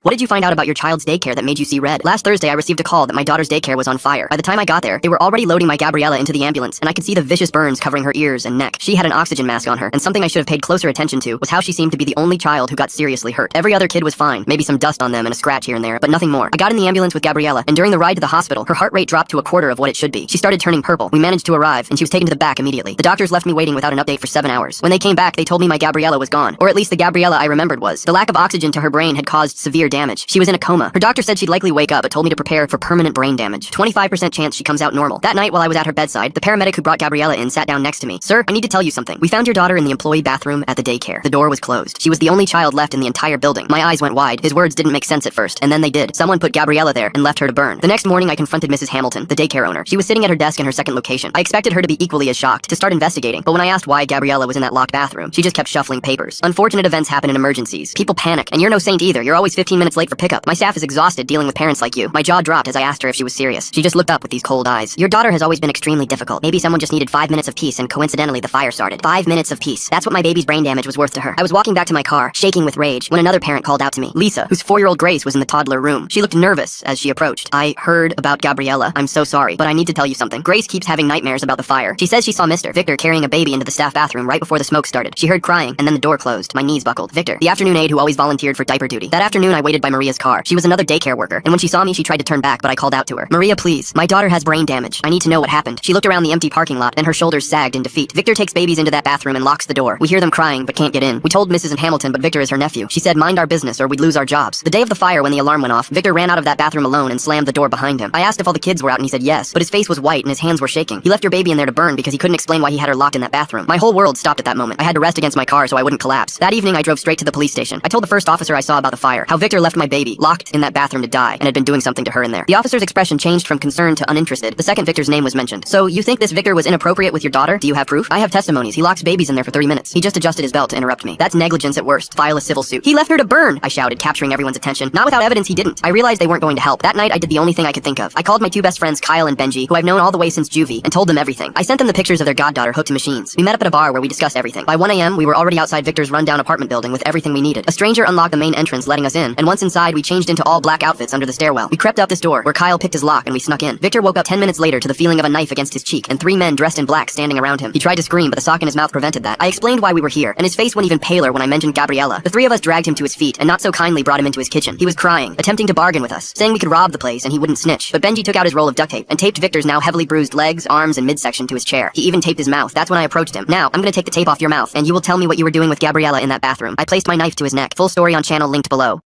What did you find out about your child's daycare that made you see red? Last Thursday, I received a call that my daughter's daycare was on fire. By the time I got there, they were already loading my Gabriella into the ambulance, and I could see the vicious burns covering her ears and neck. She had an oxygen mask on her, and something I should have paid closer attention to was how she seemed to be the only child who got seriously hurt. Every other kid was fine, maybe some dust on them and a scratch here and there, but nothing more. I got in the ambulance with Gabriella, and during the ride to the hospital, her heart rate dropped to a quarter of what it should be. She started turning purple. We managed to arrive, and she was taken to the back immediately. The doctors left me waiting without an update for 7 hours. When they came back, they told me my Gabriella was gone, or at least the Gabriella I remembered was. The lack of oxygen to her brain had caused severe damage. She was in a coma. Her doctor said she'd likely wake up, but told me to prepare for permanent brain damage. 25% chance she comes out normal. That night, while I was at her bedside, the paramedic who brought Gabriella in sat down next to me. "Sir, I need to tell you something. We found your daughter in the employee bathroom at the daycare. The door was closed. She was the only child left in the entire building." My eyes went wide. His words didn't make sense at first, and then they did. Someone put Gabriella there and left her to burn. The next morning, I confronted Mrs. Hamilton, the daycare owner. She was sitting at her desk in her second location. I expected her to be equally as shocked, to start investigating, but when I asked why Gabriella was in that locked bathroom, she just kept shuffling papers. Unfortunate events happen in emergencies. People panic, and you're no saint either. You're always 15 minutes late for pickup. My staff is exhausted dealing with parents like you. My jaw dropped as I asked her if she was serious. She just looked up with these cold eyes. "Your daughter has always been extremely difficult. Maybe someone just needed 5 minutes of peace, and coincidentally the fire started." 5 minutes of peace. That's what my baby's brain damage was worth to her. I was walking back to my car, shaking with rage, when another parent called out to me. Lisa, whose 4-year-old Grace was in the toddler room. She looked nervous as she approached. "I heard about Gabriella. I'm so sorry, but I need to tell you something. Grace keeps having nightmares about the fire. She says she saw Mr. Victor carrying a baby into the staff bathroom right before the smoke started. She heard crying, and then the door closed. My knees buckled. Victor, the afternoon aide who always volunteered for diaper duty. That afternoon, I waited by Maria's car. She was another daycare worker, and when she saw me, she tried to turn back, but I called out to her. "Maria, please. My daughter has brain damage. I need to know what happened." She looked around the empty parking lot, and her shoulders sagged in defeat. Victor takes babies into that bathroom and locks the door. We hear them crying, but can't get in. We told Mrs. Hamilton, but Victor is her nephew. She said, "Mind our business, or we'd lose our jobs." The day of the fire, when the alarm went off, Victor ran out of that bathroom alone and slammed the door behind him. I asked if all the kids were out, and he said yes, but his face was white and his hands were shaking. He left your baby in there to burn because he couldn't explain why he had her locked in that bathroom. My whole world stopped at that moment. I had to rest against my car so I wouldn't collapse. That evening, I drove straight to the police station. I told the first officer I saw about the fire, how Victor left my baby locked in that bathroom to die and had been doing something to her in there. The officer's expression changed from concern to uninterested. The second Victor's name was mentioned. "So you think this Victor was inappropriate with your daughter? Do you have proof?" "I have testimonies. He locks babies in there for 30 minutes. He just adjusted his belt to interrupt me." "That's negligence at worst. File a civil suit." "He left her to burn," I shouted, capturing everyone's attention. Not without evidence, he didn't. I realized they weren't going to help. That night, I did the only thing I could think of. I called my 2 best friends, Kyle and Benji, who I've known all the way since juvie, and told them everything. I sent them the pictures of their goddaughter hooked to machines. We met up at a bar where we discussed everything. By 1 a.m., we were already outside Victor's rundown apartment building with everything we needed. A stranger unlocked the main entrance, letting us in, and once inside, we changed into all black outfits under the stairwell. We crept up this door, where Kyle picked his lock, and we snuck in. Victor woke up 10 minutes later to the feeling of a knife against his cheek, and 3 men dressed in black standing around him. He tried to scream, but the sock in his mouth prevented that. I explained why we were here, and his face went even paler when I mentioned Gabriella. The 3 of us dragged him to his feet, and not so kindly brought him into his kitchen. He was crying, attempting to bargain with us, saying we could rob the place and he wouldn't snitch. But Benji took out his roll of duct tape and taped Victor's now heavily bruised legs, arms, and midsection to his chair. He even taped his mouth. That's when I approached him. "Now, I'm gonna take the tape off your mouth, and you will tell me what you were doing with Gabriella in that bathroom." I placed my knife to his neck. Full story on channel linked below.